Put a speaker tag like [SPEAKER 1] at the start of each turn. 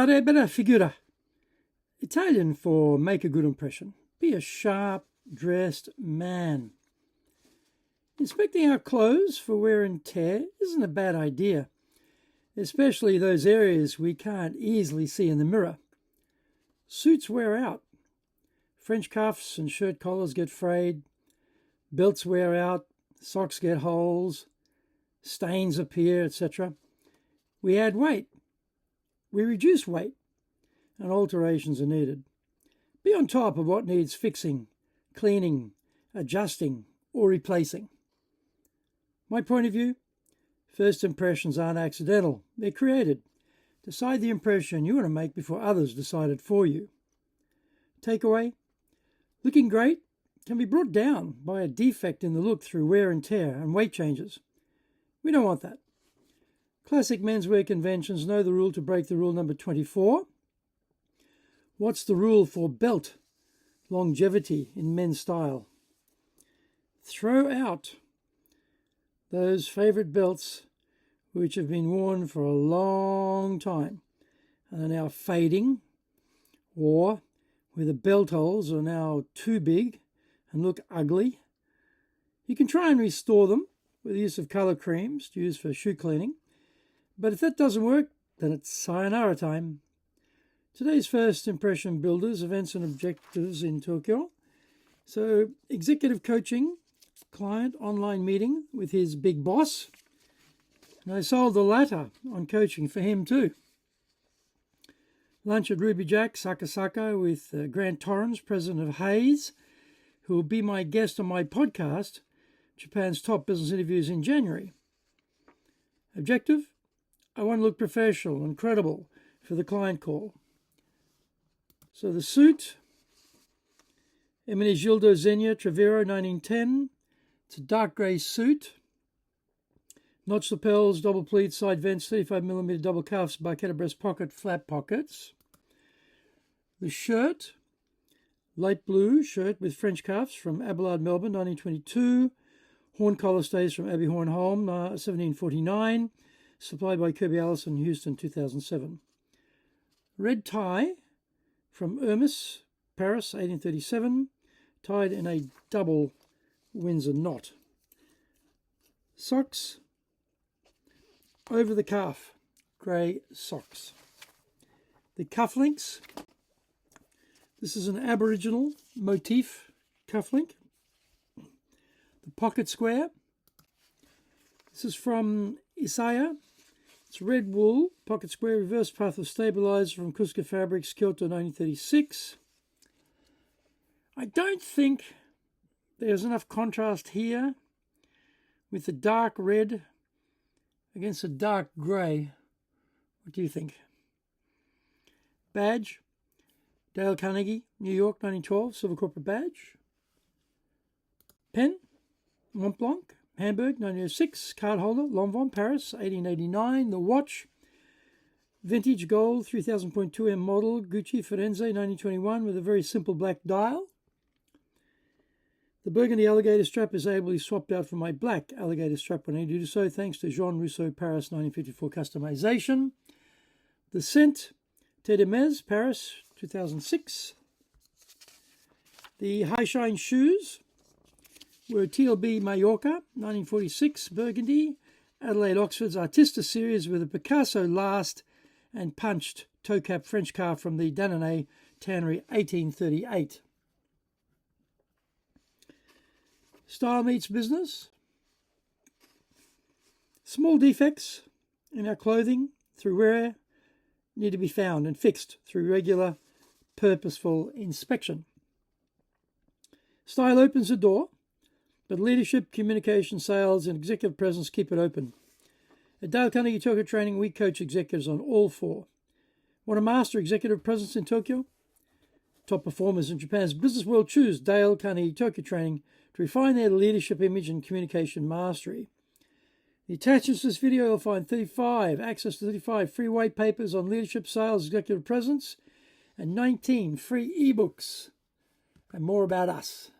[SPEAKER 1] Fare bene figura. Italian for make a good impression. Be a sharp dressed man. Inspecting our clothes for wear and tear isn't a bad idea, especially those areas we can't easily see in the mirror. Suits wear out. French cuffs and shirt collars get frayed. Belts wear out. Socks get holes. Stains appear, etc. We add weight. We reduce weight, and alterations are needed. Be on top of what needs fixing, cleaning, adjusting, or replacing. My point of view, first impressions aren't accidental. They're created. Decide the impression you want to make before others decide it for you. Takeaway, looking great can be brought down by a defect in the look through wear and tear and weight changes. We don't want that. Classic menswear conventions know the rule to break the rule number 24. What's the rule for belt longevity in men's style? Throw out those favourite belts which have been worn for a long time and are now fading, or where the belt holes are now too big and look ugly. You can try and restore them with the use of colour creams used for shoe cleaning. But if that doesn't work, then it's sayonara time. Today's first impression builders, events and objectives in Tokyo. So, executive coaching, client online meeting with his big boss. And I sold the latter on coaching for him too. Lunch at Ruby Jack, Sakasaka, with Grant Torrens, president of Hayes, who will be my guest on my podcast, Japan's Top Business Interviews, in January. Objective? I want to look professional and credible for the client call. So the suit, Gildo Zegna Trevero 1910. It's a dark grey suit. Notched lapels, double pleats, side vents, 35mm double cuffs, barchetta breast pocket, flap pockets. The shirt, light blue shirt with French cuffs from Abelard, Melbourne, 1922. Horn collar stays from Abbey Horn Home, 1749. Supplied by Kirby Allison, Houston, 2007. Red tie from Hermes, Paris, 1837, tied in a double Windsor knot. Socks, over the calf, grey socks. The cufflinks, this is an Aboriginal motif cufflink. The pocket square, this is from Isaya. It's red wool, pocket square, reverse path of stabilizer from Cusco Fabrics, Kyoto, 1936. I don't think there's enough contrast here with the dark red against the dark grey. What do you think? Badge, Dale Carnegie, New York, 1912, silver corporate badge. Pen, Mont Blanc, Hamburg, 1906. Card holder, Lanvin, Paris, 1889. The watch, vintage gold, 3000.2 M model, Gucci, Firenze, 1921, with a very simple black dial. The burgundy alligator strap is ably swapped out for my black alligator strap when I need to do so, thanks to Jean Rousseau, Paris, 1954 customization. The scent, Té de Metz, Paris, 2006. The high shine shoes were TLB Mallorca, 1946, Burgundy, Adelaide Oxford's Artista series with a Picasso last and punched toe cap French car from the Dannonay Tannery, 1838. Style meets business. Small defects in our clothing through wear need to be found and fixed through regular, purposeful inspection. Style opens the door, but leadership, communication, sales, and executive presence keep it open. At Dale Carnegie Tokyo Training, we coach executives on all four. Want to master executive presence in Tokyo? Top performers in Japan's business world choose Dale Carnegie Tokyo Training to refine their leadership image and communication mastery. The attachments to this video, you'll find access to 35 free white papers on leadership, sales, executive presence, and 19 free ebooks, and more about us.